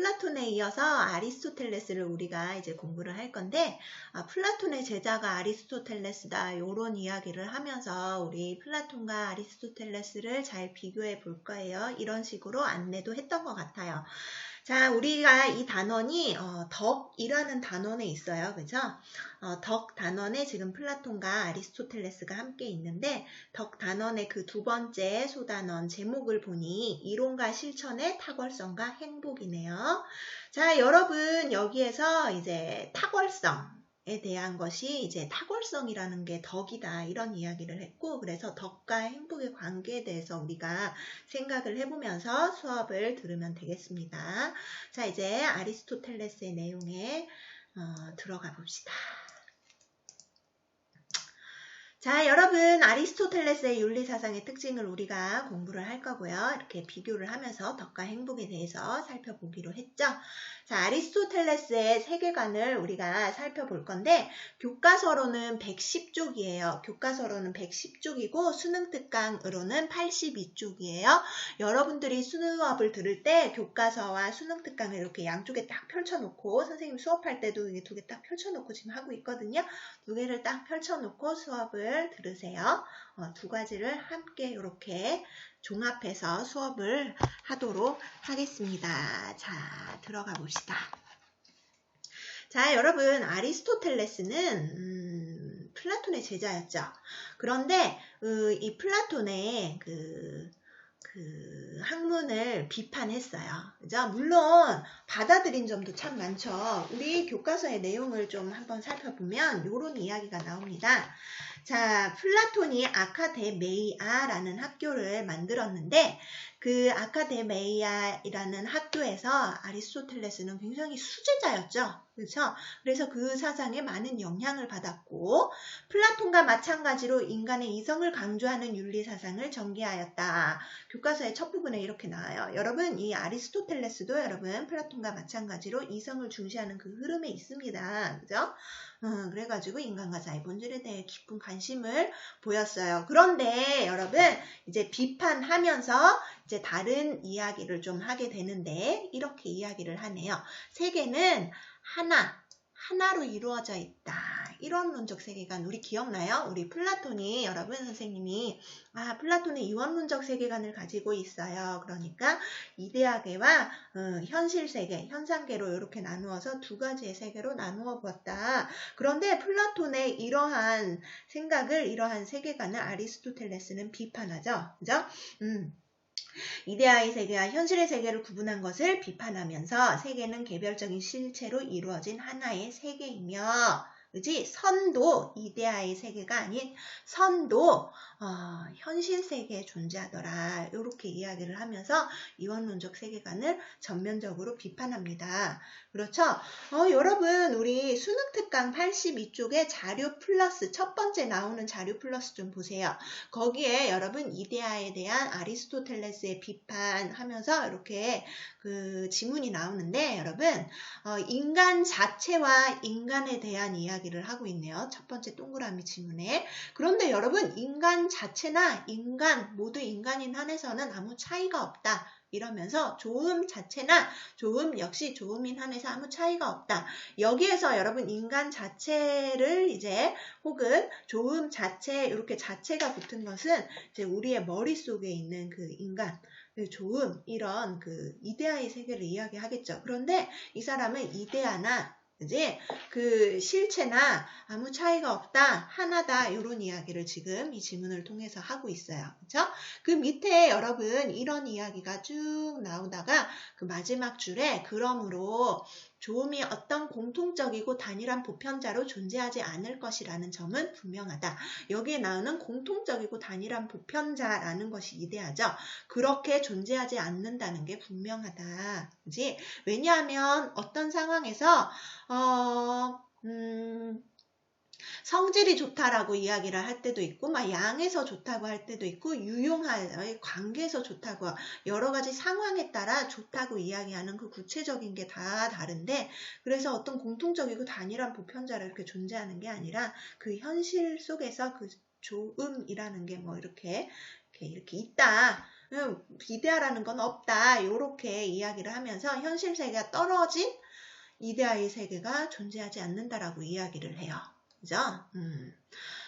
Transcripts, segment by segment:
플라톤에 이어서 아리스토텔레스를 우리가 이제 공부를 할 건데, 플라톤의 제자가 아리스토텔레스다 이런 이야기를 하면서 우리 플라톤과 아리스토텔레스를 잘 비교해 볼 거예요. 이런 식으로 안내도 했던 것 같아요. 자, 우리가 이 단원이 덕이라는 단원에 있어요. 그죠? 덕 단원에 지금 플라톤과 아리스토텔레스가 함께 있는데, 덕 단원의 그 두 번째 소단원 제목을 보니 이론과 실천의 탁월성과 행복이네요. 자, 여러분 여기에서 이제 탁월성에 대한 것이 이제 탁월성이라는 게 덕이다 이런 이야기를 했고, 그래서 덕과 행복의 관계에 대해서 우리가 생각을 해보면서 수업을 들으면 되겠습니다. 자, 이제 아리스토텔레스의 내용에 들어가 봅시다. 자, 여러분 아리스토텔레스의 윤리사상의 특징을 우리가 공부를 할 거고요. 이렇게 비교를 하면서 덕과 행복에 대해서 살펴보기로 했죠. 자, 아리스토텔레스의 세계관을 우리가 살펴볼 건데, 교과서로는 110쪽이에요. 교과서로는 110쪽이고 수능특강으로는 82쪽이에요. 여러분들이 수업을 들을 때 교과서와 수능특강을 이렇게 양쪽에 딱 펼쳐놓고, 선생님 수업할 때도 이 두 개 딱 펼쳐놓고 지금 하고 있거든요. 두 개를 딱 펼쳐놓고 수업을 들으세요. 두 가지를 함께 이렇게 종합해서 수업을 하도록 하겠습니다. 자, 들어가 봅시다. 자, 여러분 아리스토텔레스는 플라톤의 제자였죠. 그런데 이 플라톤의 그 학문을 비판했어요. 그죠? 물론 받아들인 점도 참 많죠. 우리 교과서의 내용을 좀 한번 살펴보면 이런 이야기가 나옵니다. 자, 플라톤이 아카데메이아라는 학교를 만들었는데, 그 아카데메이아라는 학교에서 아리스토텔레스는 굉장히 수제자였죠. 그렇죠? 그래서 그 사상에 많은 영향을 받았고, 플라톤과 마찬가지로 인간의 이성을 강조하는 윤리사상을 전개하였다. 교과서의 첫 부분에 이렇게 나와요. 여러분, 이 아리스토텔레스도 여러분 플라톤과 마찬가지로 이성을 중시하는 그 흐름에 있습니다. 그죠? 그래가지고 인간과 자의 본질에 대해 깊은 관심을 보였어요. 그런데 여러분 이제 비판하면서 이제 다른 이야기를 좀 하게 되는데, 이렇게 이야기를 하네요. 세계는 하나로 이루어져 있다. 이원론적 세계관, 우리 기억나요? 우리 플라톤이, 여러분 선생님이 플라톤은 이원론적 세계관을 가지고 있어요. 그러니까 이데아계와 현실 세계, 현상계로 이렇게 나누어서 두 가지의 세계로 나누어 보았다. 그런데 플라톤의 이러한 생각을, 이러한 세계관을 아리스토텔레스는 비판하죠. 그죠? 이데아의 세계와 현실의 세계를 구분한 것을 비판하면서 세계는 개별적인 실체로 이루어진 하나의 세계이며, 그지? 선도 이데아의 세계가 아닌 선도 현실 세계에 존재하더라. 이렇게 이야기를 하면서 이원론적 세계관을 전면적으로 비판합니다. 그렇죠? 여러분 우리 수능특강 82쪽에 자료 플러스 첫 번째 나오는 자료 플러스 좀 보세요. 거기에 여러분 이데아에 대한 아리스토텔레스의 비판하면서 이렇게 그 지문이 나오는데, 여러분 인간 자체와 인간에 대한 이야기를 하고 있네요. 첫 번째 동그라미 지문에. 그런데 여러분 인간 자체나 인간, 모두 인간인 한에서는 아무 차이가 없다. 이러면서 조음 자체나 조음 역시 조음인 한에서 아무 차이가 없다. 여기에서 여러분 인간 자체를 이제 혹은 조음 자체, 이렇게 자체가 붙은 것은 이제 우리의 머릿속에 있는 그 인간, 조음, 이런 그 이데아의 세계를 이야기하겠죠. 그런데 이 사람은 이데아나 그지? 그 실체나 아무 차이가 없다, 하나다, 이런 이야기를 지금 이 지문을 통해서 하고 있어요. 그렇죠? 그 밑에 여러분 이런 이야기가 쭉 나오다가 그 마지막 줄에 그러므로 조음이 어떤 공통적이고 단일한 보편자로 존재하지 않을 것이라는 점은 분명하다. 여기에 나오는 공통적이고 단일한 보편자라는 것이 이데아죠. 그렇게 존재하지 않는다는 게 분명하다. 그지? 왜냐하면 어떤 상황에서 성질이 좋다라고 이야기를 할 때도 있고, 막 양에서 좋다고 할 때도 있고, 유용한 관계에서 좋다고, 여러 가지 상황에 따라 좋다고 이야기하는 그 구체적인 게 다 다른데, 그래서 어떤 공통적이고 단일한 보편자로 이렇게 존재하는 게 아니라 그 현실 속에서 그 조음이라는 게 뭐 이렇게 있다. 이데아라는 건 없다. 이렇게 이야기를 하면서 현실 세계가 떨어진 이데아의 세계가 존재하지 않는다라고 이야기를 해요. 그죠?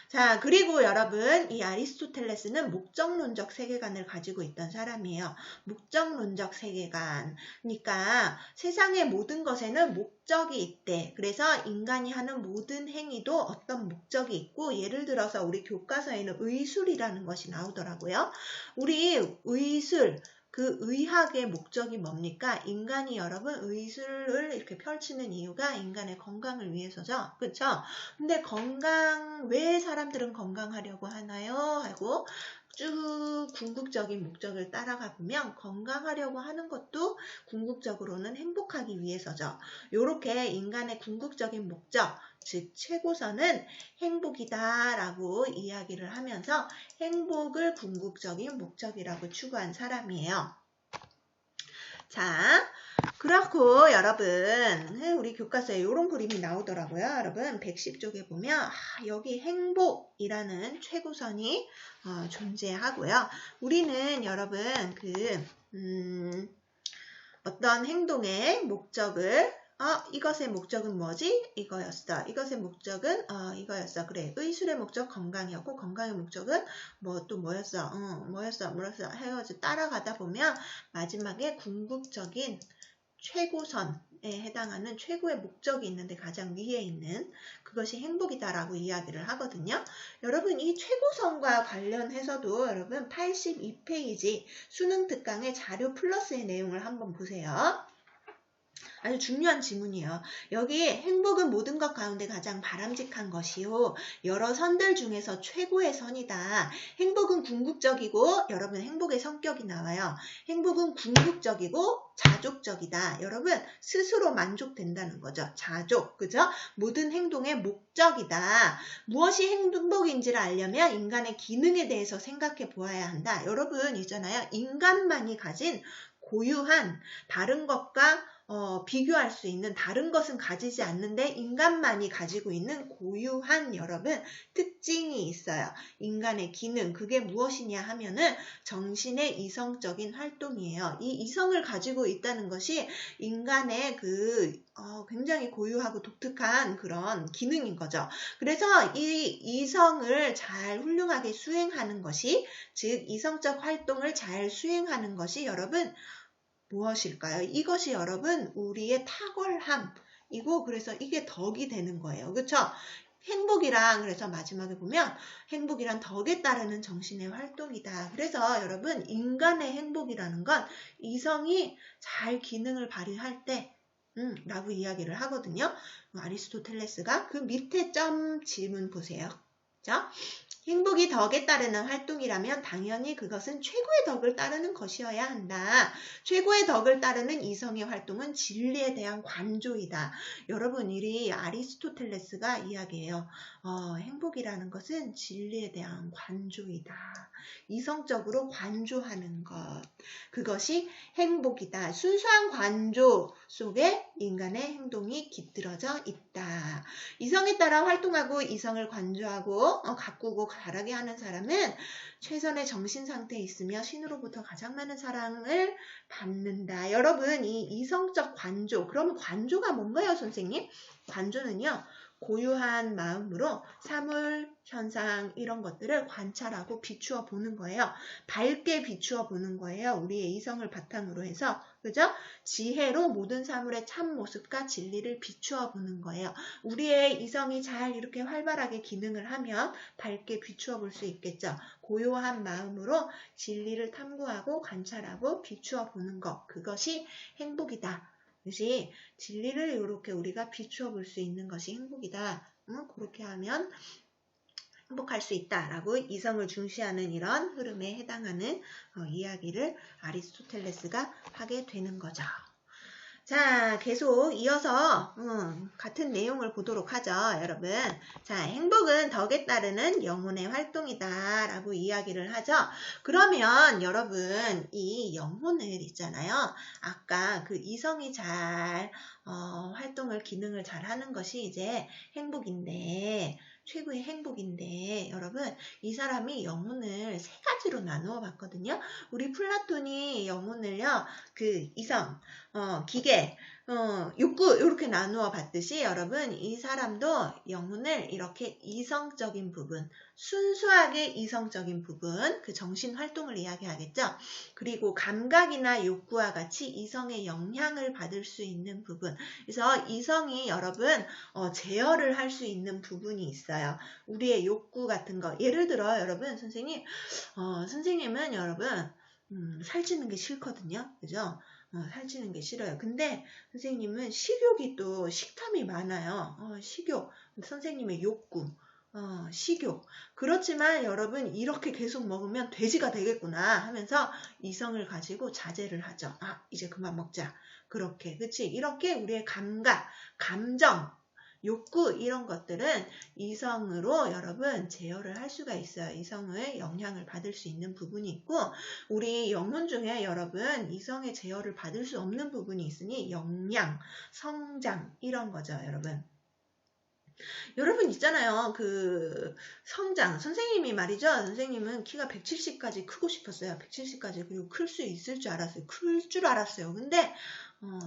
자, 그리고 여러분, 이 아리스토텔레스는 목적론적 세계관을 가지고 있던 사람이에요. 목적론적 세계관. 그러니까 세상의 모든 것에는 목적이 있대. 그래서 인간이 하는 모든 행위도 어떤 목적이 있고, 예를 들어서 우리 교과서에는 의술이라는 것이 나오더라고요. 우리 의술, 그 의학의 목적이 뭡니까? 인간이 여러분 의술을 이렇게 펼치는 이유가 인간의 건강을 위해서죠. 그렇죠? 근데 왜 사람들은 건강하려고 하나요? 하고 쭉 궁극적인 목적을 따라가 보면 건강하려고 하는 것도 궁극적으로는 행복하기 위해서죠. 요렇게 인간의 궁극적인 목적, 즉 최고선은 행복이다라고 이야기를 하면서 행복을 궁극적인 목적이라고 추구한 사람이에요. 자, 그렇고 여러분 우리 교과서에 이런 그림이 나오더라고요. 여러분 110쪽에 보면 여기 행복이라는 최고선이 존재하고요. 우리는 여러분 어떤 행동의 목적을 이것의 목적은 뭐지? 이거였어. 이것의 목적은 이거였어. 그래. 의술의 목적 건강이었고 건강의 목적은 뭐였어? 뭐였어? 해가지고 따라가다 보면 마지막에 궁극적인 최고선에 해당하는 최고의 목적이 있는데 가장 위에 있는 그것이 행복이다라고 이야기를 하거든요. 여러분 이 최고선과 관련해서도 여러분 82페이지 수능 특강의 자료 플러스의 내용을 한번 보세요. 아주 중요한 지문이에요. 여기 행복은 모든 것 가운데 가장 바람직한 것이요. 여러 선들 중에서 최고의 선이다. 행복은 궁극적이고 여러분 행복의 성격이 나와요. 행복은 궁극적이고 자족적이다. 여러분 스스로 만족된다는 거죠. 자족, 그죠? 모든 행동의 목적이다. 무엇이 행복인지를 알려면 인간의 기능에 대해서 생각해 보아야 한다. 여러분 있잖아요. 인간만이 가진 고유한 다른 것과 비교할 수 있는 다른 것은 가지지 않는데 인간만이 가지고 있는 고유한 여러분 특징이 있어요. 인간의 기능 그게 무엇이냐 하면은 정신의 이성적인 활동이에요. 이 이성을 가지고 있다는 것이 인간의 굉장히 고유하고 독특한 그런 기능인 거죠. 그래서 이 이성을 잘 훌륭하게 수행하는 것이 즉 이성적 활동을 잘 수행하는 것이 여러분 무엇일까요? 이것이 여러분 우리의 탁월함이고 그래서 이게 덕이 되는 거예요. 그렇죠? 행복이란 그래서 마지막에 보면 행복이란 덕에 따르는 정신의 활동이다. 그래서 여러분 인간의 행복이라는 건 이성이 잘 기능을 발휘할 때 라고 이야기를 하거든요. 아리스토텔레스가 그 밑에 점 지문 보세요. 자, 행복이 덕에 따르는 활동이라면 당연히 그것은 최고의 덕을 따르는 것이어야 한다. 최고의 덕을 따르는 이성의 활동은 진리에 대한 관조이다. 여러분, 이 아리스토텔레스가 이야기해요. 행복이라는 것은 진리에 대한 관조이다. 이성적으로 관조하는 것. 그것이 행복이다. 순수한 관조 속에 인간의 행동이 깃들어져 있다. 이성에 따라 활동하고 이성을 관조하고 가꾸고 바라게 하는 사람은 최선의 정신 상태에 있으며 신으로부터 가장 많은 사랑을 받는다. 여러분 이 이성적 관조 그러면 관조가 뭔가요 선생님? 관조는요. 고유한 마음으로 사물, 현상 이런 것들을 관찰하고 비추어 보는 거예요. 밝게 비추어 보는 거예요. 우리의 이성을 바탕으로 해서 그죠? 지혜로 모든 사물의 참 모습과 진리를 비추어 보는 거예요. 우리의 이성이 잘 이렇게 활발하게 기능을 하면 밝게 비추어 볼 수 있겠죠. 고요한 마음으로 진리를 탐구하고 관찰하고 비추어 보는 것 그것이 행복이다. 그것이 진리를 이렇게 우리가 비추어 볼 수 있는 것이 행복이다. 그렇게 하면 행복할 수 있다라고 이성을 중시하는 이런 흐름에 해당하는 이야기를 아리스토텔레스가 하게 되는 거죠. 자, 계속 이어서 같은 내용을 보도록 하죠, 여러분. 자, 행복은 덕에 따르는 영혼의 활동이다 라고 이야기를 하죠. 그러면 여러분 이 영혼을 있잖아요. 아까 그 이성이 잘 활동을 기능을 잘 하는 것이 이제 행복인데 최고의 행복인데 여러분 이 사람이 영혼을 세 가지로 나누어 봤거든요. 우리 플라톤이 영혼을요 그 이성, 기계, 욕구 이렇게 나누어 봤듯이 여러분 이 사람도 영혼을 이렇게 이성적인 부분, 순수하게 이성적인 부분, 그 정신 활동을 이야기하겠죠. 그리고 감각이나 욕구와 같이 이성의 영향을 받을 수 있는 부분. 그래서 이성이 여러분 제어를 할 수 있는 부분이 있어요. 우리의 욕구 같은 거. 예를 들어 여러분 선생님은 여러분 살찌는 게 싫거든요. 그죠? 살찌는 게 싫어요. 근데 선생님은 식욕이 또 식탐이 많아요. 식욕, 선생님의 욕구. 식욕. 그렇지만 여러분 이렇게 계속 먹으면 돼지가 되겠구나 하면서 이성을 가지고 자제를 하죠. 이제 그만 먹자. 그렇게. 그치? 이렇게 우리의 감각, 감정, 욕구 이런 것들은 이성으로 여러분 제어를 할 수가 있어요. 이성의 영향을 받을 수 있는 부분이 있고 우리 영혼 중에 여러분 이성의 제어를 받을 수 없는 부분이 있으니 역량, 성장 이런 거죠. 여러분 있잖아요. 그 성장. 선생님이 말이죠. 선생님은 키가 170까지 크고 싶었어요. 170까지. 그리고 클 수 있을 줄 알았어요. 클 줄 알았어요. 근데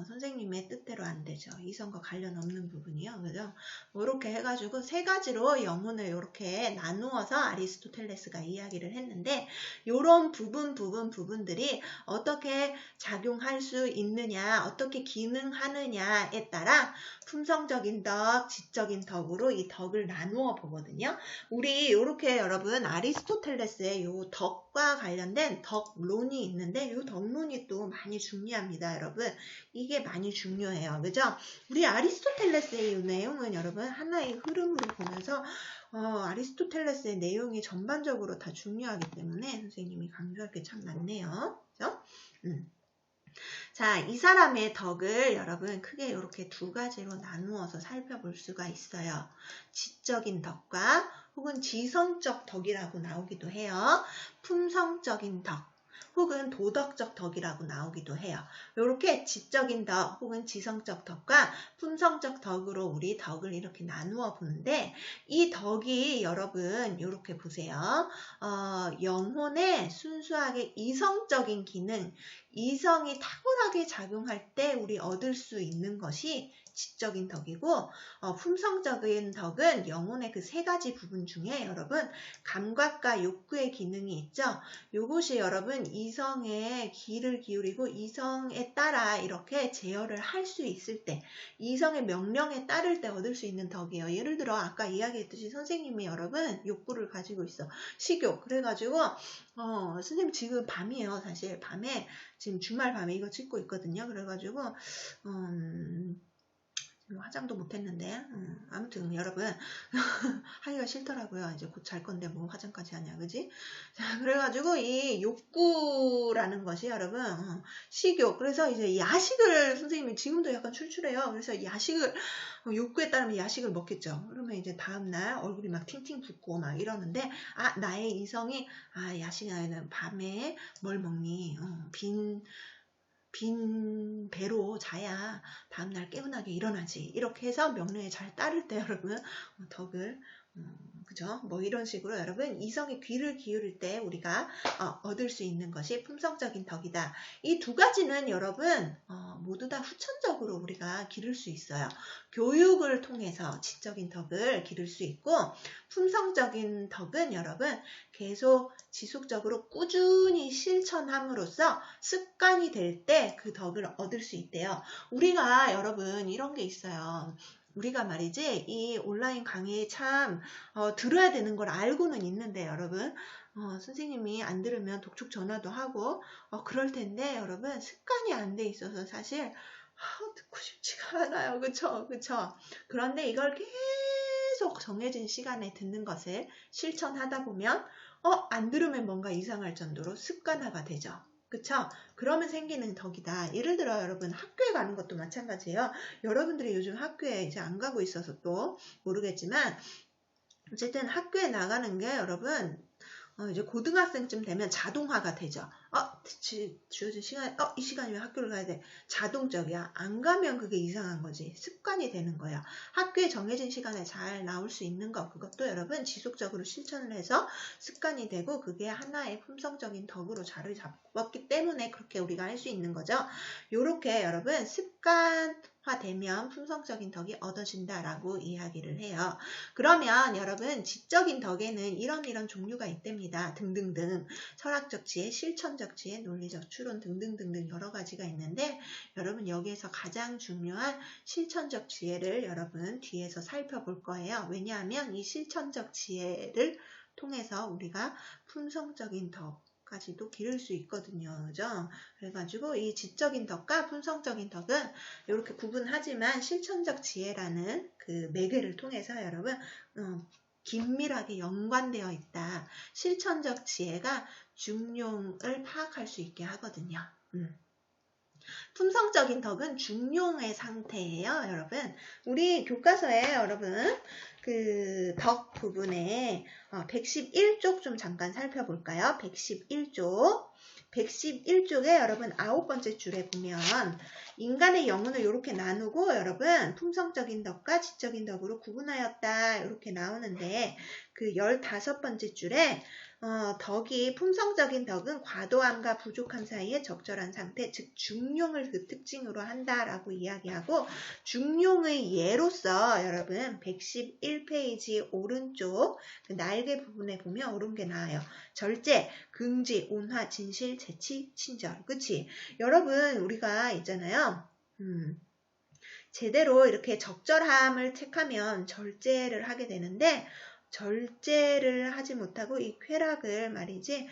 선생님의 뜻대로 안 되죠. 이성과 관련 없는 부분이요. 그죠? 이렇게 해가지고 세 가지로 영혼을 이렇게 나누어서 아리스토텔레스가 이야기를 했는데 이런 부분들이 어떻게 작용할 수 있느냐, 어떻게 기능하느냐에 따라 품성적인 덕, 지적인 덕으로 이 덕을 나누어 보거든요. 우리 이렇게 여러분 아리스토텔레스의 이 덕과 관련된 덕론이 있는데 이 덕론이 또 많이 중요합니다. 여러분. 이게 많이 중요해요. 그죠? 우리 아리스토텔레스의 이 내용은 여러분 하나의 흐름으로 보면서 아리스토텔레스의 내용이 전반적으로 다 중요하기 때문에 선생님이 강조할 게 참 많네요. 그죠? 자, 이 사람의 덕을 여러분 크게 이렇게 두 가지로 나누어서 살펴볼 수가 있어요. 지적인 덕과 혹은 지성적 덕이라고 나오기도 해요. 품성적인 덕. 혹은 도덕적 덕이라고 나오기도 해요. 이렇게 지적인 덕 혹은 지성적 덕과 품성적 덕으로 우리 덕을 이렇게 나누어 보는데 이 덕이 여러분 이렇게 보세요. 영혼의 순수하게 이성적인 기능, 이성이 탁월하게 작용할 때 우리 얻을 수 있는 것이 지적인 덕이고 품성적인 덕은 영혼의 그 세 가지 부분 중에 여러분 감각과 욕구의 기능이 있죠. 요것이 여러분 이성에 귀를 기울이고 이성에 따라 이렇게 제어를 할 수 있을 때 이성의 명령에 따를 때 얻을 수 있는 덕이에요. 예를 들어 아까 이야기했듯이 선생님이 여러분 욕구를 가지고 있어. 식욕. 그래가지고 선생님 지금 밤이에요. 사실 밤에 지금 주말 밤에 이거 찍고 있거든요. 그래가지고 화장도 못했는데 아무튼 여러분 하기가 싫더라고요. 이제 곧 잘 건데 뭐 화장까지 하냐, 그지? 자, 그래가지고 이 욕구라는 것이 여러분 식욕. 그래서 이제 야식을 선생님이 지금도 약간 출출해요. 그래서 야식을 욕구에 따르면 야식을 먹겠죠. 그러면 이제 다음날 얼굴이 막 팅팅 붓고 막 이러는데 나의 이성이 야식에는 밤에 뭘 먹니? 빈 배로 자야 다음날 개운하게 일어나지. 이렇게 해서 명령에 잘 따를 때 여러분 덕을 그죠? 뭐 이런 식으로 여러분 이성의 귀를 기울일 때 우리가 얻을 수 있는 것이 품성적인 덕이다. 이 두 가지는 여러분 모두 다 후천적으로 우리가 기를 수 있어요. 교육을 통해서 지적인 덕을 기를 수 있고 품성적인 덕은 여러분 계속 지속적으로 꾸준히 실천함으로써 습관이 될 때 그 덕을 얻을 수 있대요. 우리가 여러분 이런 게 있어요. 우리가 말이지 이 온라인 강의 참 들어야 되는 걸 알고는 있는데 여러분 선생님이 안 들으면 독촉 전화도 하고 그럴 텐데 여러분 습관이 안 돼 있어서 사실 듣고 싶지가 않아요. 그쵸? 그런데 이걸 계속 정해진 시간에 듣는 것을 실천하다 보면 안 들으면 뭔가 이상할 정도로 습관화가 되죠. 그쵸? 그러면 생기는 덕이다. 예를 들어 여러분 학교에 가는 것도 마찬가지예요. 여러분들이 요즘 학교에 이제 안 가고 있어서 또 모르겠지만 어쨌든 학교에 나가는 게 여러분 이제 고등학생쯤 되면 자동화가 되죠. 주어진 시간, 이 시간이 왜 학교를 가야 돼? 자동적이야. 안 가면 그게 이상한 거지. 습관이 되는 거야. 학교에 정해진 시간에 잘 나올 수 있는 거, 그것도 여러분 지속적으로 실천을 해서 습관이 되고 그게 하나의 품성적인 덕으로 자리 잡았기 때문에 그렇게 우리가 할 수 있는 거죠. 요렇게 여러분 습관화되면 품성적인 덕이 얻어진다라고 이야기를 해요. 그러면 여러분 지적인 덕에는 이런 종류가 있답니다. 등등등. 철학적 지혜, 실천적 지혜, 논리적 추론 등등등등 여러 가지가 있는데 여러분 여기에서 가장 중요한 실천적 지혜를 여러분 뒤에서 살펴볼 거예요. 왜냐하면 이 실천적 지혜를 통해서 우리가 품성적인 덕까지도 기를 수 있거든요. 그죠? 그래가지고 이 지적인 덕과 품성적인 덕은 이렇게 구분하지만 실천적 지혜라는 그 매개를 통해서 여러분 긴밀하게 연관되어 있다. 실천적 지혜가 중용을 파악할 수 있게 하거든요. 품성적인 덕은 중용의 상태예요, 여러분. 우리 교과서에 여러분 그 덕 부분에 111쪽 좀 잠깐 살펴볼까요? 111쪽. 111쪽에 여러분 9번째 줄에 보면 인간의 영혼을 이렇게 나누고 여러분 품성적인 덕과 지적인 덕으로 구분하였다 이렇게 나오는데 그 15번째 줄에 덕이 품성적인 덕은 과도함과 부족함 사이의 적절한 상태, 즉 중용을 그 특징으로 한다라고 이야기하고 중용의 예로서 여러분 111페이지 오른쪽 그 날개 부분에 보면 이런 게 나와요. 절제, 긍지, 온화, 진실, 재치, 친절. 그치? 여러분 우리가 있잖아요. 제대로 이렇게 적절함을 택하면 절제를 하게 되는데 절제를 하지 못하고 이 쾌락을 말이지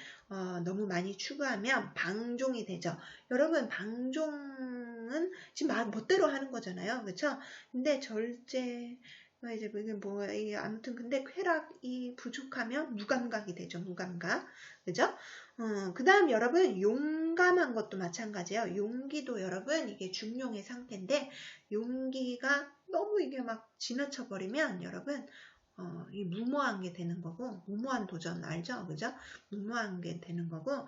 너무 많이 추구하면 방종이 되죠. 여러분 방종은 지금 막 멋대로 하는 거잖아요. 그렇죠? 근데 절제 이제 이게 아무튼 근데 쾌락이 부족하면 무감각이 되죠. 무감각. 그죠? 그 다음 여러분 용감한 것도 마찬가지예요. 용기도 여러분 이게 중용의 상태인데 용기가 너무 이게 막 지나쳐 버리면 여러분 이 무모한 게 되는 거고 무모한 도전 알죠? 그죠? 무모한 게 되는 거고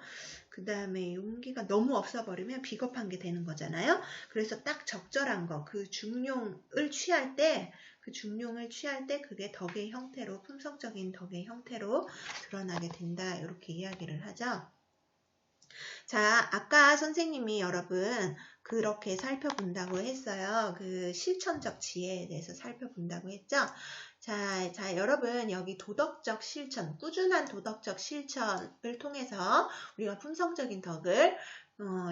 그 다음에 용기가 너무 없어버리면 비겁한 게 되는 거잖아요. 그래서 딱 적절한 거 그 중용을 취할 때 그게 덕의 형태로 품성적인 덕의 형태로 드러나게 된다 이렇게 이야기를 하죠. 자, 아까 선생님이 여러분 그렇게 살펴본다고 했어요. 그 실천적 지혜에 대해서 살펴본다고 했죠. 자, 여러분 여기 도덕적 실천, 꾸준한 도덕적 실천을 통해서 우리가 품성적인 덕을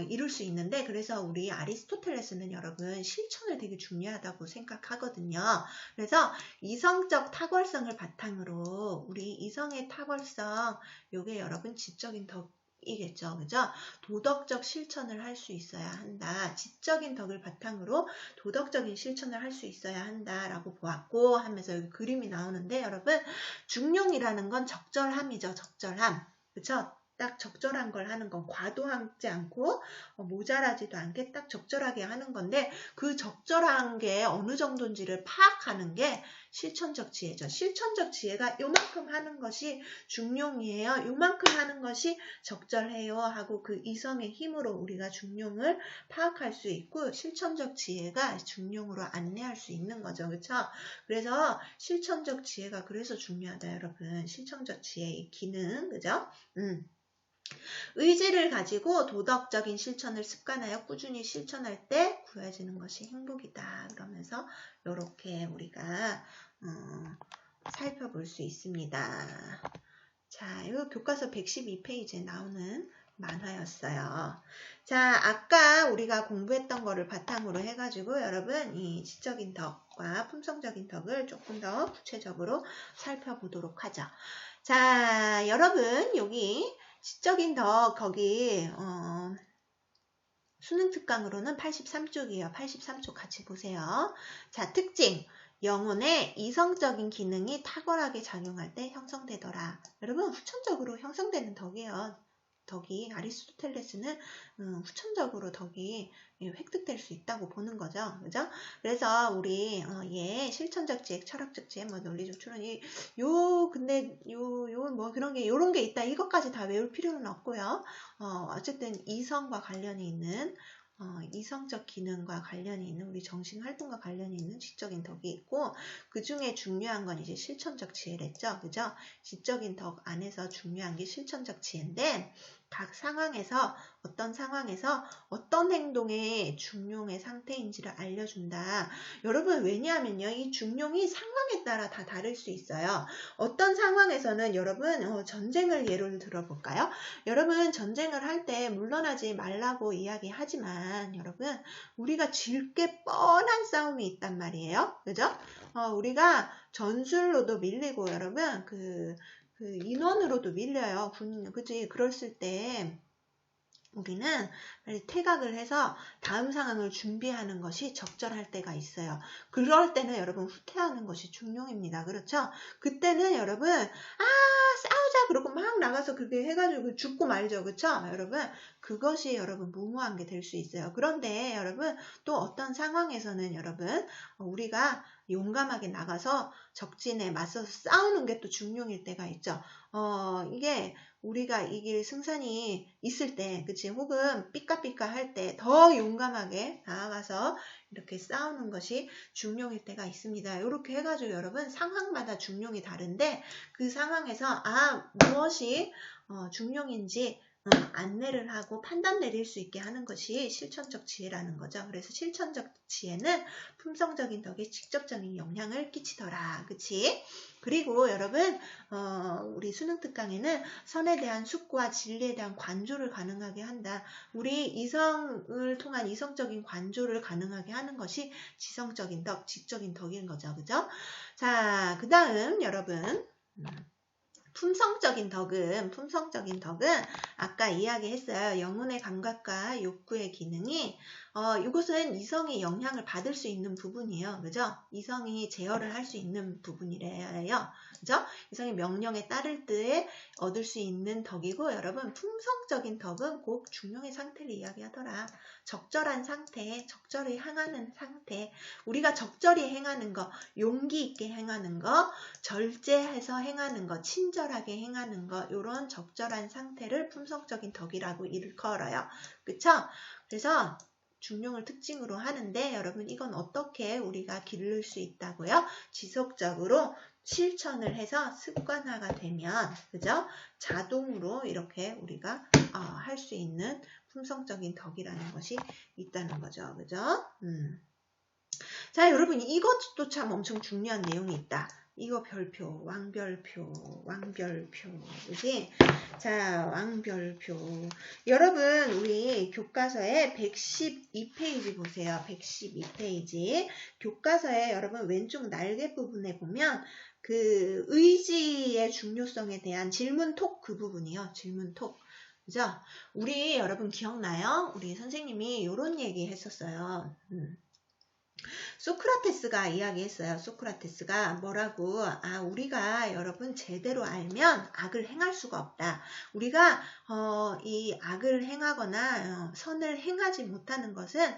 이룰 수 있는데 그래서 우리 아리스토텔레스는 여러분 실천을 되게 중요하다고 생각하거든요. 그래서 이성적 탁월성을 바탕으로 우리 이성의 탁월성 요게 여러분 지적인 덕이겠죠. 그죠? 도덕적 실천을 할 수 있어야 한다. 지적인 덕을 바탕으로 도덕적인 실천을 할 수 있어야 한다라고 보았고 하면서 여기 그림이 나오는데 여러분 중용이라는 건 적절함이죠. 적절함. 그쵸? 딱 적절한 걸 하는 건 과도하지 않고 모자라지도 않게 딱 적절하게 하는 건데 그 적절한 게 어느 정도인지를 파악하는 게 실천적 지혜죠. 실천적 지혜가 요만큼 하는 것이 중용이에요. 요만큼 하는 것이 적절해요 하고 그 이성의 힘으로 우리가 중용을 파악할 수 있고 실천적 지혜가 중용으로 안내할 수 있는 거죠. 그렇죠? 그래서 실천적 지혜가 그래서 중요하다 여러분. 실천적 지혜의 기능. 그죠? 의지를 가지고 도덕적인 실천을 습관하여 꾸준히 실천할 때 구해지는 것이 행복이다. 그러면서 이렇게 우리가 살펴볼 수 있습니다. 자, 이 교과서 112페이지에 나오는 만화였어요. 자, 아까 우리가 공부했던 거를 바탕으로 해가지고 여러분 이 지적인 덕과 품성적인 덕을 조금 더 구체적으로 살펴보도록 하죠. 자, 여러분 여기 지적인 덕 거기 수능 특강으로는 83쪽이에요. 83쪽 같이 보세요. 자, 특징. 영혼의 이성적인 기능이 탁월하게 작용할 때 형성되더라. 여러분 후천적으로 형성되는 덕이에요. 덕이 아리스토텔레스는 후천적으로 덕이 획득될 수 있다고 보는 거죠. 그죠? 그래서 우리 얘 실천적 지혜, 철학적 지혜, 뭐 논리적 추론 근데 뭐 그런 게 요런 게 있다. 이것까지 다 외울 필요는 없고요. 어쨌든 이성과 관련이 있는 이성적 기능과 관련이 있는 우리 정신활동과 관련이 있는 지적인 덕이 있고 그 중에 중요한 건 이제 실천적 지혜랬죠. 그죠? 지적인 덕 안에서 중요한 게 실천적 지혜인데 각 상황에서 어떤 행동의 중용의 상태인지를 알려준다. 여러분 왜냐하면요. 이 중용이 상황에 따라 다 다를 수 있어요. 어떤 상황에서는 여러분 전쟁을 예를 들어볼까요? 여러분 전쟁을 할 때 물러나지 말라고 이야기하지만 여러분 우리가 질 게 뻔한 싸움이 있단 말이에요. 그죠? 우리가 전술로도 밀리고 여러분 그 인원으로도 밀려요. 그치? 그랬을 때 우리는 빨리 퇴각을 해서 다음 상황을 준비하는 것이 적절할 때가 있어요. 그럴 때는 여러분 후퇴하는 것이 중용입니다. 그렇죠? 그때는 여러분 싸우자 그러고 막 나가서 그렇게 해가지고 죽고 말죠. 그렇죠? 여러분 그것이 여러분 무모한 게 될 수 있어요. 그런데 여러분 또 어떤 상황에서는 여러분 우리가 용감하게 나가서 적진에 맞서서 싸우는 게 또 중용일 때가 있죠. 이게 우리가 이길 승산이 있을 때, 그치? 혹은 삐까삐까 할 때 더 용감하게 나아가서 이렇게 싸우는 것이 중용일 때가 있습니다. 이렇게 해가지고 여러분 상황마다 중용이 다른데 그 상황에서 무엇이 중용인지 안내를 하고 판단 내릴 수 있게 하는 것이 실천적 지혜라는 거죠. 그래서 실천적 지혜는 품성적인 덕에 직접적인 영향을 끼치더라. 그치? 그리고 여러분 우리 수능 특강에는 선에 대한 숙고와 진리에 대한 관조를 가능하게 한다. 우리 이성을 통한 이성적인 관조를 가능하게 하는 것이 지성적인 덕, 지적인 덕인 거죠. 그죠? 자, 그 다음 여러분 품성적인 덕은 아까 이야기했어요. 영혼의 감각과 욕구의 기능이 이것은 이성이 영향을 받을 수 있는 부분이에요. 그죠? 이성이 제어를 할 수 있는 부분이래요. 그죠? 이성이 명령에 따를 때에 얻을 수 있는 덕이고 여러분 품성적인 덕은 곧 중용의 상태를 이야기하더라. 적절한 상태, 적절히 행하는 상태, 우리가 적절히 행하는 거, 용기 있게 행하는 거, 절제해서 행하는 거, 친절하게 행하는 거, 이런 적절한 상태를 품성적인 덕이라고 일컬어요. 그쵸? 그래서 중용을 특징으로 하는데 여러분 이건 어떻게 우리가 기를 수 있다고요? 지속적으로 실천을 해서 습관화가 되면 그죠? 자동으로 이렇게 우리가 할 수 있는 품성적인 덕이라는 것이 있다는 거죠. 그죠? 자, 여러분 이것도 참 엄청 중요한 내용이 있다. 이거 별표, 왕별표, 그지? 자, 왕별표. 여러분, 우리 교과서에 112페이지 보세요. 112페이지. 교과서에 여러분 왼쪽 날개 부분에 보면 그 의지의 중요성에 대한 질문톡 그 부분이요. 질문톡. 그죠? 우리 여러분 기억나요? 우리 선생님이 이런 얘기 했었어요. 소크라테스가 이야기했어요. 소크라테스가 뭐라고? 우리가 여러분 제대로 알면 악을 행할 수가 없다. 우리가 이 악을 행하거나 선을 행하지 못하는 것은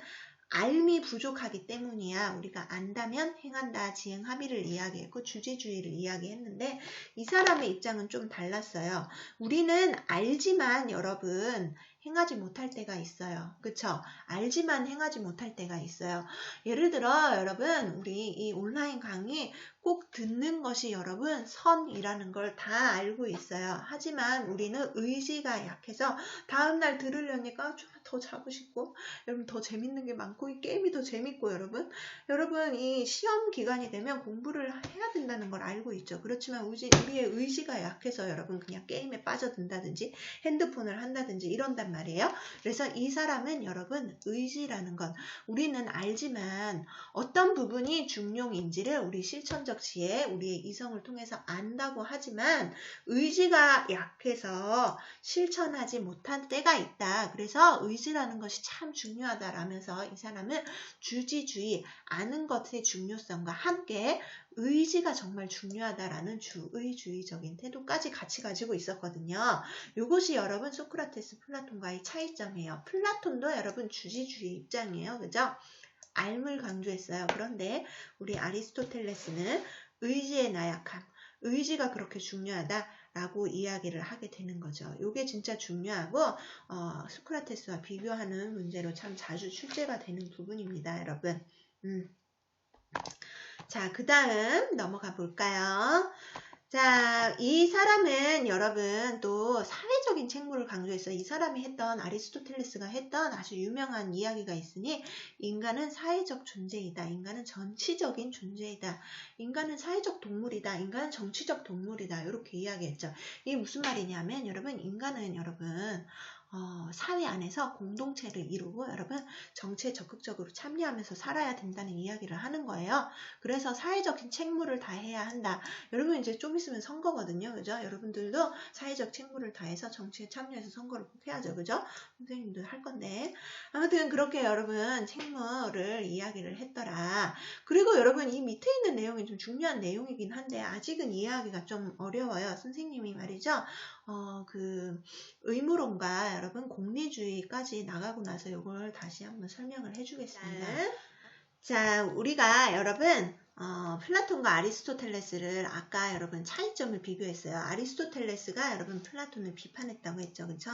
알미 부족하기 때문이야. 우리가 안다면 행한다. 지행합의를 이야기했고 주제주의를 이야기했는데 이 사람의 입장은 좀 달랐어요. 우리는 알지만 여러분 행하지 못할 때가 있어요. 그쵸? 알지만 행하지 못할 때가 있어요. 예를 들어 여러분 우리 이 온라인 강의 꼭 듣는 것이 여러분 선이라는 걸 다 알고 있어요. 하지만 우리는 의지가 약해서 다음날 들으려니까 좀 더 자고 싶고 여러분 더 재밌는 게 많고 이 게임이 더 재밌고 여러분 이 시험 기간이 되면 공부를 해야 된다는 걸 알고 있죠. 그렇지만 우리의 의지가 약해서 여러분 그냥 게임에 빠져든다든지 핸드폰을 한다든지 이런단 말이에요. 그래서 이 사람은 여러분 의지라는 건 우리는 알지만 어떤 부분이 중용인지를 우리 실천적 지혜, 우리의 이성을 통해서 안다고 하지만 의지가 약해서 실천하지 못한 때가 있다. 그래서 의지라는 것이 참 중요하다라면서 이 사람은 주지주의, 아는 것의 중요성과 함께 의지가 정말 중요하다라는 주의주의적인 태도까지 같이 가지고 있었거든요. 이것이 여러분 소크라테스, 플라톤과의 차이점이에요. 플라톤도 여러분 주지주의 입장이에요. 그죠? 삶을 강조했어요. 그런데 우리 아리스토텔레스는 의지의 나약함, 의지가 그렇게 중요하다라고 이야기를 하게 되는 거죠. 이게 진짜 중요하고 소크라테스와 비교하는 문제로 참 자주 출제가 되는 부분입니다. 여러분. 자, 그 다음 넘어가 볼까요? 자, 이 사람은 여러분 또 사회적인 책무를 강조했어요. 이 사람이 했던 아리스토텔레스가 했던 아주 유명한 이야기가 있으니 인간은 사회적 존재이다. 인간은 정치적인 존재이다. 인간은 사회적 동물이다. 인간은 정치적 동물이다. 이렇게 이야기했죠. 이게 무슨 말이냐면 여러분 인간은 여러분 사회 안에서 공동체를 이루고 여러분 정치에 적극적으로 참여하면서 살아야 된다는 이야기를 하는 거예요. 그래서 사회적인 책무를 다해야 한다. 여러분 이제 좀 있으면 선거거든요. 그죠? 여러분들도 사회적 책무를 다해서 정치에 참여해서 선거를 꼭 해야죠. 그죠? 선생님도 할 건데. 아무튼 그렇게 여러분 책무를 이야기를 했더라. 그리고 여러분 이 밑에 있는 내용이 좀 중요한 내용이긴 한데 아직은 이해하기가 좀 어려워요. 선생님이 말이죠. 그 의무론과 여러분 공리주의까지 나가고 나서 이걸 다시 한번 설명을 해주겠습니다. 자, 우리가 여러분 플라톤과 아리스토텔레스를 아까 여러분 차이점을 비교했어요. 아리스토텔레스가 여러분 플라톤을 비판했다고 했죠. 그렇죠?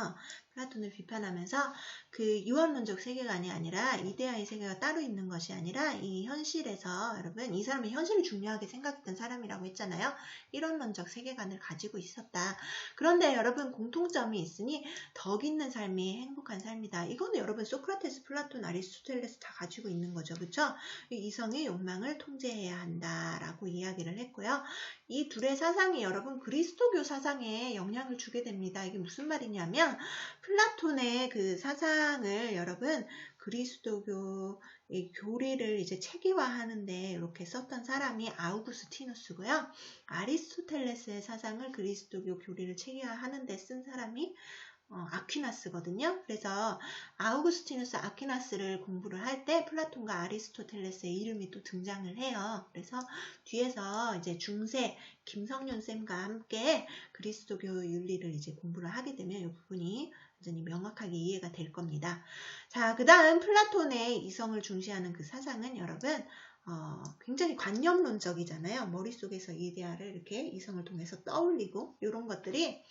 플라톤을 비판하면서 그 유언론적 세계관이 아니라 이데아의 세계가 따로 있는 것이 아니라 이 현실에서 여러분 이 사람은 현실을 중요하게 생각했던 사람이라고 했잖아요. 이론론적 세계관을 가지고 있었다. 그런데 여러분 공통점이 있으니 덕 있는 삶이 행복한 삶이다. 이거는 여러분 소크라테스, 플라톤, 아리스토텔레스 다 가지고 있는 거죠. 그렇죠? 이성의 욕망을 통제해야 한다라고 이야기를 했고요. 이 둘의 사상이 여러분 그리스도교 사상에 영향을 주게 됩니다. 이게 무슨 말이냐면 플라톤의 그 사상을 여러분 그리스도교의 교리를 이제 체계화하는데 이렇게 썼던 사람이 아우구스티누스고요. 아리스토텔레스의 사상을 그리스도교 교리를 체계화하는데 쓴 사람이 아퀴나스거든요. 그래서 아우구스티누스 아퀴나스를 공부를 할 때 플라톤과 아리스토텔레스의 이름이 또 등장을 해요. 그래서 뒤에서 이제 중세 김성윤 쌤과 함께 그리스도교 윤리를 이제 공부를 하게 되면 이 부분이 완전히 명확하게 이해가 될 겁니다. 자, 그 다음 플라톤의 이성을 중시하는 그 사상은 여러분 굉장히 관념론적이잖아요. 머릿속에서 이데아를 이렇게 이성을 통해서 떠올리고 이런 것들이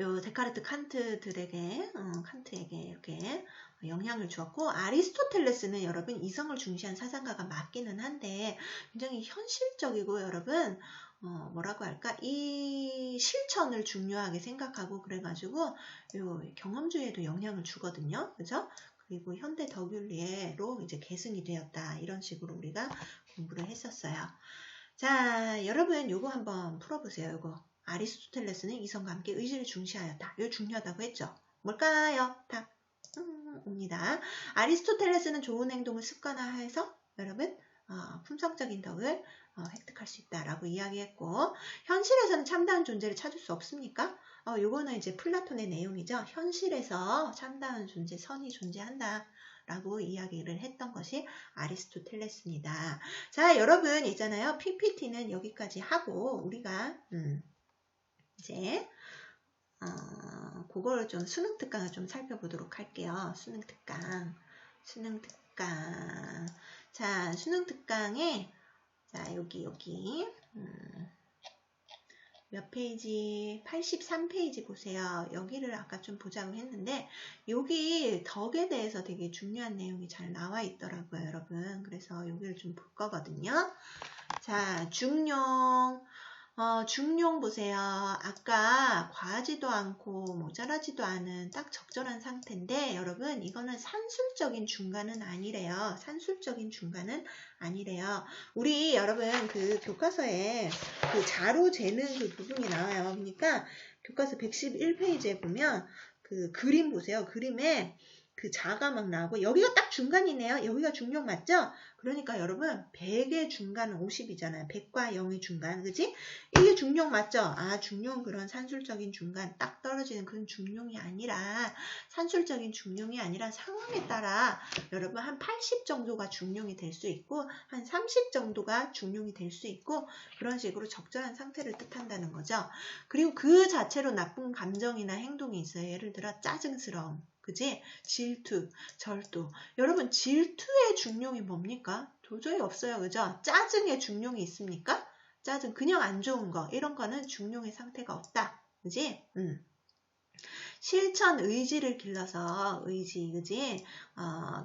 요 데카르트 칸트에게 이렇게 영향을 주었고 아리스토텔레스는 여러분 이성을 중시한 사상가가 맞기는 한데 굉장히 현실적이고 여러분 뭐라고 할까 이 실천을 중요하게 생각하고 그래가지고 요 경험주의에도 영향을 주거든요. 그죠? 그리고 현대 덕윤리로 이제 계승이 되었다. 이런 식으로 우리가 공부를 했었어요. 자, 여러분 요거 한번 풀어보세요. 요거. 아리스토텔레스는 이성과 함께 의지를 중시하였다. 이거 중요하다고 했죠. 뭘까요? 답 옵니다. 아리스토텔레스는 좋은 행동을 습관화해서 여러분 품성적인 덕을 획득할 수 있다라고 이야기했고 현실에서는 참다운 존재를 찾을 수 없습니까? 요거는 이제 플라톤의 내용이죠. 현실에서 참다운 존재, 선이 존재한다. 라고 이야기를 했던 것이 아리스토텔레스입니다. 자, 여러분 있잖아요. PPT는 여기까지 하고 우리가 이제 그걸 좀 수능 특강을 좀 살펴보도록 할게요. 수능 특강. 자, 수능 특강에 자, 여기 몇 페이지? 83페이지 보세요. 여기를 아까 좀 보자고 했는데 여기 덕에 대해서 되게 중요한 내용이 잘 나와 있더라고요, 여러분. 그래서 여기를 좀 볼 거거든요. 자, 중용 보세요. 아까 과하지도 않고 모자라지도 않은 딱 적절한 상태인데 여러분 이거는 산술적인 중간은 아니래요. 산술적인 중간은 아니래요. 우리 여러분 그 교과서에 그 자로 재는 그 부분이 나와요. 그러니까 교과서 111페이지에 보면 그 그림 보세요. 그림에 그 자가 막 나오고 여기가 딱 중간이네요. 여기가 중력 맞죠? 그러니까 여러분 100의 중간은 50이잖아요. 100과 0의 중간, 그지? 이게 중력 맞죠? 아, 중력은 그런 산술적인 중간 딱 떨어지는 그런 중력이 아니라 산술적인 중력이 아니라 상황에 따라 여러분 한 80 정도가 중력이 될 수 있고 한 30 정도가 중력이 될 수 있고 그런 식으로 적절한 상태를 뜻한다는 거죠. 그리고 그 자체로 나쁜 감정이나 행동이 있어요. 예를 들어 짜증스러움. 그지? 질투, 절도. 여러분 질투의 중용이 뭡니까? 도저히 없어요. 그죠? 짜증의 중용이 있습니까? 짜증 그냥 안 좋은 거 이런 거는 중용의 상태가 없다. 그지? 실천 의지를 길러서 의지, 그지?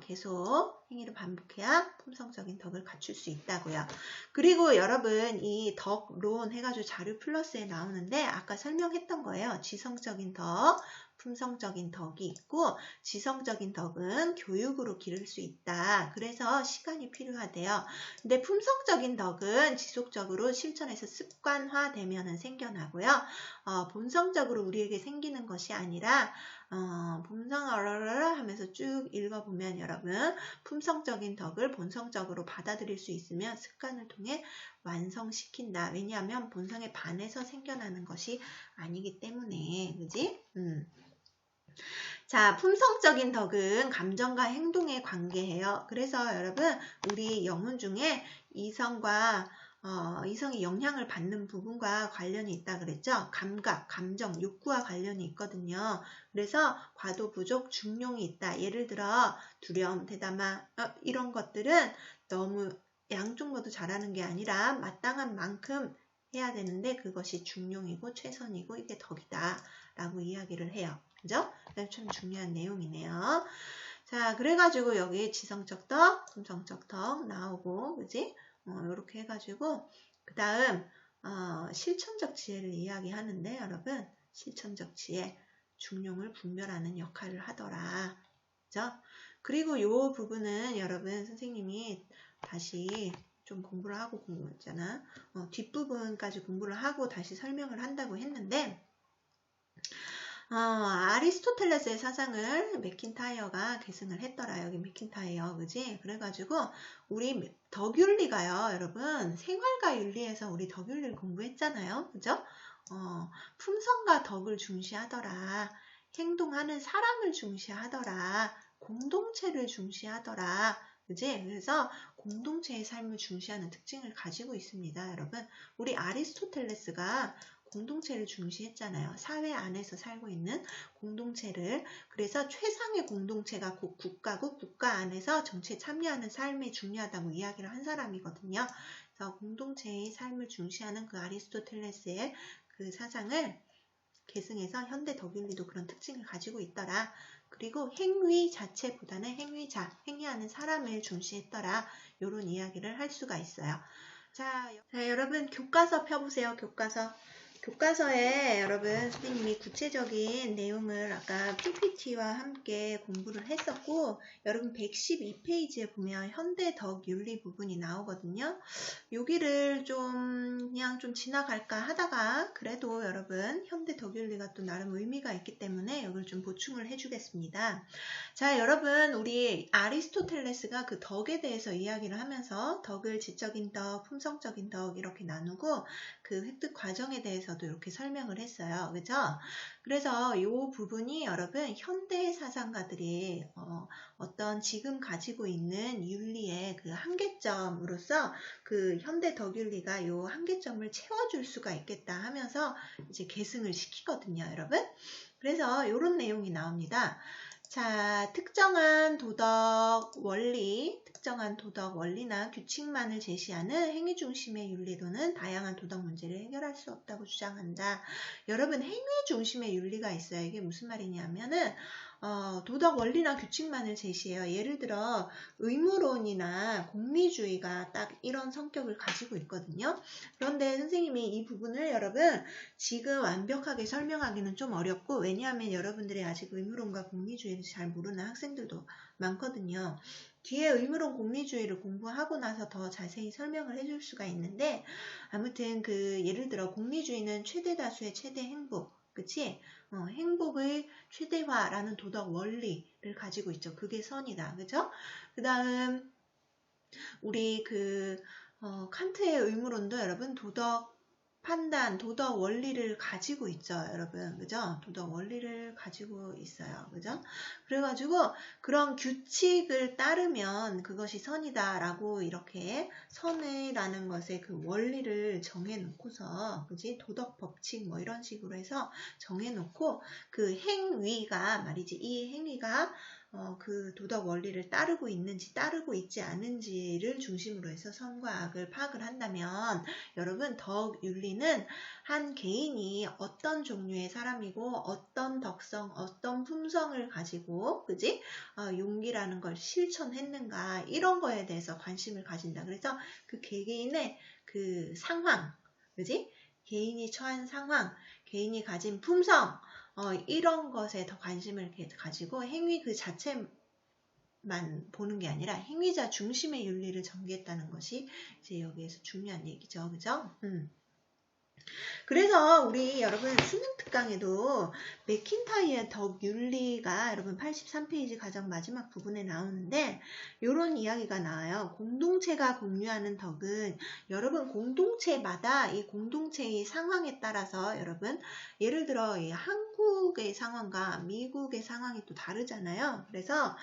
계속 행위를 반복해야 품성적인 덕을 갖출 수 있다고요. 그리고 여러분 이 덕론 해가지고 자료 플러스에 나오는데 아까 설명했던 거예요. 지성적인 덕, 품성적인 덕이 있고 지성적인 덕은 교육으로 기를 수 있다. 그래서 시간이 필요하대요. 근데 품성적인 덕은 지속적으로 실천해서 습관화되면 생겨나고요. 본성적으로 우리에게 생기는 것이 아니라 본성어러러러 하면서 쭉 읽어보면 여러분 품성적인 덕을 본성적으로 받아들일 수 있으면 습관을 통해 완성시킨다. 왜냐하면 본성에 반해서 생겨나는 것이 아니기 때문에 그지? 자, 품성적인 덕은 감정과 행동에 관계해요. 그래서 여러분 우리 영혼 중에 이성이 영향을 받는 부분과 관련이 있다 그랬죠? 감각, 감정, 욕구와 관련이 있거든요. 그래서 과도, 부족, 중용이 있다. 예를 들어 두려움, 대담함 이런 것들은 너무 양쪽 모두 잘하는 게 아니라 마땅한 만큼 해야 되는데 그것이 중용이고 최선이고 이게 덕이다 라고 이야기를 해요. 그죠? 참 중요한 내용이네요. 자, 그래가지고 여기 지성적 덕, 품성적 덕 나오고, 그지? 이렇게 해가지고, 그 다음, 실천적 지혜를 이야기하는데, 여러분, 실천적 지혜, 중용을 분별하는 역할을 하더라. 그죠? 그리고 요 부분은 여러분, 선생님이 다시 좀 공부를 하고 공부했잖아. 뒷부분까지 공부를 하고 다시 설명을 한다고 했는데, 아리스토텔레스의 사상을 맥킨타이어가 계승을 했더라. 여기 맥킨타이어, 그지? 그래가지고 우리 덕윤리가요, 여러분 생활과 윤리에서 우리 덕윤리를 공부했잖아요, 그죠? 품성과 덕을 중시하더라. 행동하는 사람을 중시하더라. 공동체를 중시하더라. 그지? 그래서 공동체의 삶을 중시하는 특징을 가지고 있습니다, 여러분. 우리 아리스토텔레스가 공동체를 중시했잖아요. 사회 안에서 살고 있는 공동체를. 그래서 최상의 공동체가 곧 국가고 국가 안에서 정치에 참여하는 삶이 중요하다고 이야기를 한 사람이거든요. 그래서 공동체의 삶을 중시하는 그 아리스토텔레스의 그 사상을 계승해서 현대 덕윤리도 그런 특징을 가지고 있더라. 그리고 행위 자체보다는 행위자, 행위하는 사람을 중시했더라. 이런 이야기를 할 수가 있어요. 자, 여러분 교과서 펴보세요. 교과서에 여러분 선생님이 구체적인 내용을 아까 PPT와 함께 공부를 했었고 여러분 112페이지에 보면 현대 덕윤리 부분이 나오거든요. 여기를 그냥 좀 지나갈까 하다가 그래도 여러분 현대 덕윤리가 또 나름 의미가 있기 때문에 여기를 좀 보충을 해주겠습니다. 자, 여러분 우리 아리스토텔레스가 그 덕에 대해서 이야기를 하면서 덕을 지적인 덕, 품성적인 덕 이렇게 나누고 그 획득 과정에 대해서도 이렇게 설명을 했어요. 그죠? 그래서 이 부분이 여러분 현대 사상가들이 어떤 지금 가지고 있는 윤리의 그 한계점으로서 그 현대 덕윤리가 이 한계점을 채워줄 수가 있겠다 하면서 이제 계승을 시키거든요, 여러분. 그래서 이런 내용이 나옵니다. 자, 특정한 도덕 원리나 규칙만을 제시하는 행위 중심의 윤리로는 다양한 도덕 문제를 해결할 수 없다고 주장한다. 여러분, 행위 중심의 윤리가 있어요. 이게 무슨 말이냐면은 도덕 원리나 규칙만을 제시해요. 예를 들어 의무론이나 공리주의가 딱 이런 성격을 가지고 있거든요. 그런데 선생님이 이 부분을 여러분 지금 완벽하게 설명하기는 좀 어렵고 왜냐하면 여러분들이 아직 의무론과 공리주의를 잘 모르는 학생들도 많거든요. 뒤에 의무론 공리주의를 공부하고 나서 더 자세히 설명을 해줄 수가 있는데 아무튼 예를 들어 공리주의는 최대 다수의 최대 행복, 그치? 행복의 최대화라는 도덕 원리를 가지고 있죠. 그게 선이다. 그죠? 그 다음 우리 칸트의 의무론도 여러분 도덕 판단, 도덕 원리를 가지고 있죠, 여러분. 그죠? 도덕 원리를 가지고 있어요. 그죠? 그래가지고 그런 규칙을 따르면 그것이 선이다라고 이렇게 선이라는 것의 그 원리를 정해놓고서, 그지? 도덕 법칙 뭐 이런 식으로 해서 정해놓고 그 행위가 말이지, 이 행위가 그 도덕 원리를 따르고 있는지 따르고 있지 않은지를 중심으로 해서 선과 악을 파악을 한다면 여러분 덕 윤리는 한 개인이 어떤 종류의 사람이고 어떤 덕성, 어떤 품성을 가지고 그지? 용기라는 걸 실천했는가 이런 거에 대해서 관심을 가진다. 그래서 그 개개인의 그 상황, 그지? 개인이 처한 상황, 개인이 가진 품성 이런 것에 더 관심을 가지고 행위 그 자체만 보는 게 아니라 행위자 중심의 윤리를 전개했다는 것이 이제 여기에서 중요한 얘기죠. 그죠? 그래서 우리 여러분 수능 특강에도 맥킨타이어의 덕 윤리가 여러분 83페이지 가장 마지막 부분에 나오는데 이런 이야기가 나와요. 공동체가 공유하는 덕은 여러분 공동체마다 이 공동체의 상황에 따라서 여러분 예를 들어 이 한국의 상황과 미국의 상황이 또 다르잖아요. 그래서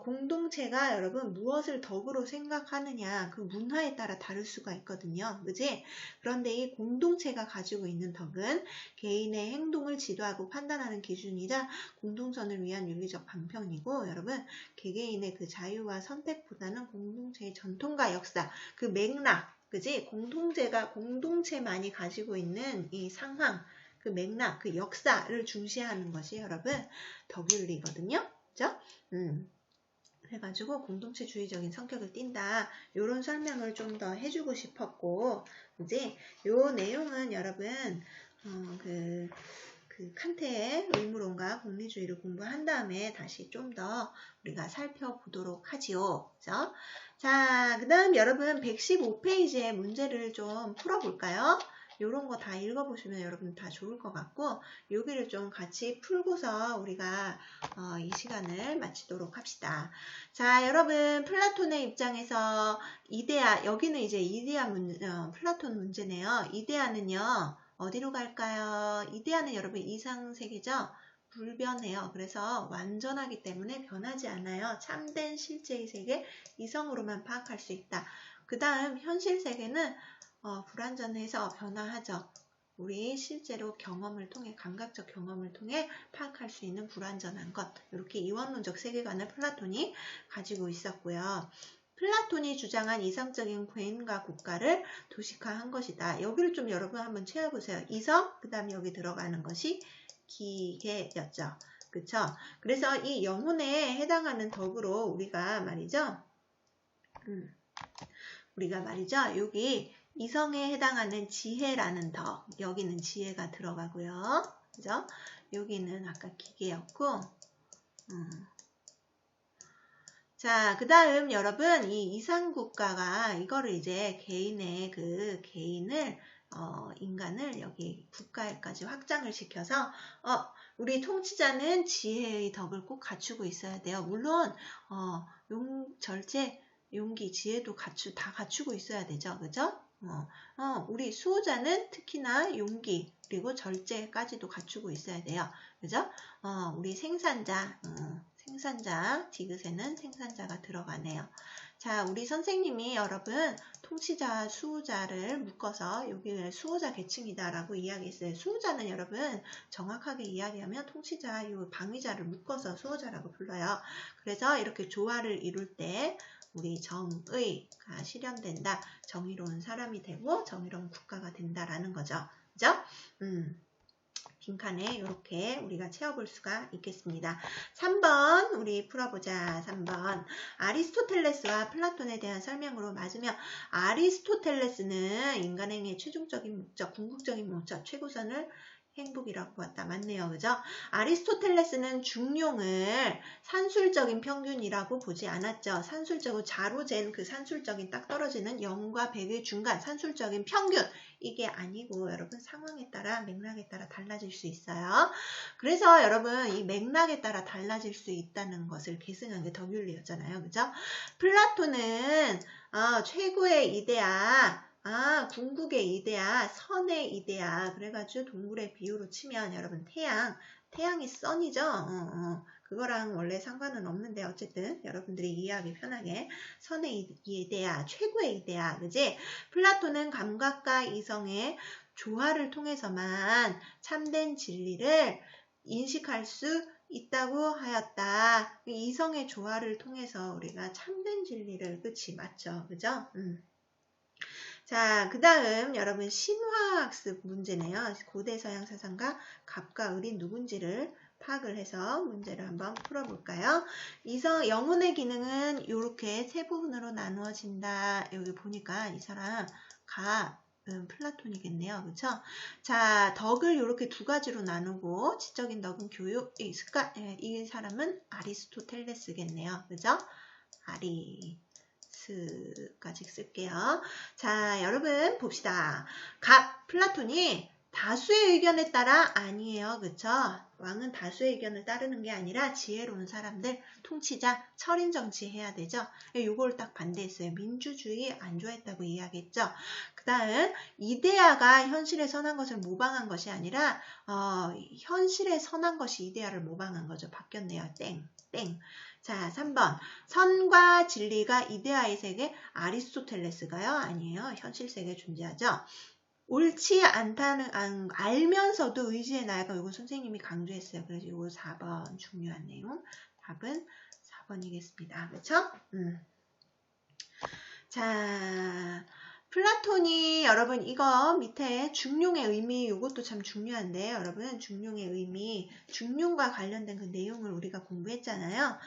공동체가 여러분 무엇을 덕으로 생각하느냐 그 문화에 따라 다를 수가 있거든요. 그지? 그런데 이 공동체가 가지고 있는 덕은 개인의 행동을 지도하고 판단하는 기준이자 공동선을 위한 윤리적 방편이고 여러분 개개인의 그 자유와 선택보다는 공동체의 전통과 역사 그 맥락 그지? 공동체만이 가지고 있는 이 상황 그 맥락 그 역사를 중시하는 것이 여러분 덕윤리거든요. 그죠? 그래가지고 공동체주의적인 성격을 띈다. 이런 설명을 좀 더 해주고 싶었고, 이제 요 내용은 여러분 그 칸트의 의무론과 공리주의를 공부한 다음에 다시 좀 더 우리가 살펴보도록 하지요. 그죠? 자, 그 다음 여러분 115페이지의 문제를 좀 풀어볼까요? 요런 거 다 읽어보시면 여러분 다 좋을 것 같고 여기를 좀 같이 풀고서 우리가 이 시간을 마치도록 합시다. 자, 여러분 플라톤의 입장에서 이데아 여기는 이제 이데아 플라톤 문제네요. 이데아는요 어디로 갈까요? 이데아는 여러분 이상세계죠. 불변해요. 그래서 완전하기 때문에 변하지 않아요. 참된 실제의 세계 이성으로만 파악할 수 있다. 그 다음 현실 세계는 불완전해서 변화하죠. 우리 실제로 경험을 통해 감각적 경험을 통해 파악할 수 있는 불완전한 것 이렇게 이원론적 세계관을 플라톤이 가지고 있었고요. 플라톤이 주장한 이성적인 개인과 국가를 도식화한 것이다. 여기를 좀 여러분 한번 채워보세요. 이성 그 다음에 여기 들어가는 것이 기계였죠. 그쵸? 그래서 이 영혼에 해당하는 덕으로 우리가 말이죠. 여기 이성에 해당하는 지혜라는 덕, 여기는 지혜가 들어가고요. 그죠? 여기는 아까 기계였고, 자, 그 다음 여러분, 이 이상국가가 이거를 이제 개인을, 인간을 여기 국가에까지 확장을 시켜서, 우리 통치자는 지혜의 덕을 꼭 갖추고 있어야 돼요. 물론, 절제, 용기, 지혜도 다 갖추고 있어야 되죠. 그죠? 우리 수호자는 특히나 용기, 그리고 절제까지도 갖추고 있어야 돼요. 그죠? 우리 생산자, 디귿에는 생산자가 들어가네요. 자, 우리 선생님이 여러분 통치자와 수호자를 묶어서 여기 수호자 계층이다라고 이야기했어요. 수호자는 여러분 정확하게 이야기하면 통치자, 이 방위자를 묶어서 수호자라고 불러요. 그래서 이렇게 조화를 이룰 때 우리 정의가 실현된다. 정의로운 사람이 되고 정의로운 국가가 된다라는 거죠. 그죠? 빈칸에 이렇게 우리가 채워볼 수가 있겠습니다. 3번 우리 풀어보자. 3번 아리스토텔레스와 플라톤에 대한 설명으로 맞으며 아리스토텔레스는 인간행위의 최종적인 목적, 궁극적인 목적, 최고선을 행복이라고 봤다. 맞네요. 그죠? 아리스토텔레스는 중용을 산술적인 평균이라고 보지 않았죠. 산술적으로 자로 잰 그 산술적인 딱 떨어지는 0과 100의 중간 산술적인 평균 이게 아니고 여러분 상황에 따라 맥락에 따라 달라질 수 있어요. 그래서 여러분 이 맥락에 따라 달라질 수 있다는 것을 계승한 게 덕윤리였잖아요. 그죠? 플라톤은 최고의 이데아 궁극의 이데아, 선의 이데아. 그래가지고 동물의 비유로 치면 여러분 태양이 선이죠. 그거랑 원래 상관은 없는데 어쨌든 여러분들이 이해하기 편하게 선의 이데아, 최고의 이데아, 그지? 플라톤은 감각과 이성의 조화를 통해서만 참된 진리를 인식할 수 있다고 하였다. 이성의 조화를 통해서 우리가 참된 진리를, 그치? 맞죠? 그죠? 자, 그 다음 여러분 신화학습 문제네요. 고대 서양 사상가 갑과 을이 누군지를 파악을 해서 문제를 한번 풀어볼까요? 영혼의 기능은 이렇게 세 부분으로 나누어진다. 여기 보니까 이 사람 플라톤이겠네요. 그쵸? 자, 덕을 이렇게 두 가지로 나누고 지적인 덕은 교육, 이 사람은 아리스토텔레스겠네요. 그죠? 까지 쓸게요. 자, 여러분 봅시다. 플라톤이 다수의 의견에 따라 아니에요. 그쵸? 왕은 다수의 의견을 따르는 게 아니라 지혜로운 사람들, 통치자, 철인 정치 해야 되죠. 요걸 딱 반대했어요. 민주주의 안 좋아했다고 이야기했죠. 그 다음 이데아가 현실에 선한 것을 모방한 것이 아니라 현실에 선한 것이 이데아를 모방한 거죠. 바뀌었네요. 땡. 자, 3번. 선과 진리가 이데아의 세계, 아리스토텔레스가요? 아니에요. 현실 세계에 존재하죠. 옳지 않다는, 알면서도 의지의 나아가 이거 선생님이 강조했어요. 그래서 이거 4번 중요한 내용. 답은 4번이겠습니다. 그렇죠? 자, 플라톤이 여러분 이거 밑에 중용의 의미 이것도 참 중요한데 여러분 중용의 의미 중용과 관련된 그 내용을 우리가 공부했잖아요.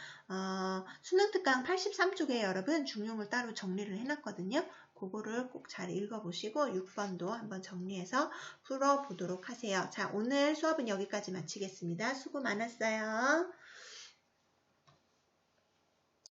수능 특강 83쪽에 여러분 중용을 따로 정리를 해놨거든요. 그거를 꼭 잘 읽어보시고 6번도 한번 정리해서 풀어보도록 하세요. 자, 오늘 수업은 여기까지 마치겠습니다. 수고 많았어요.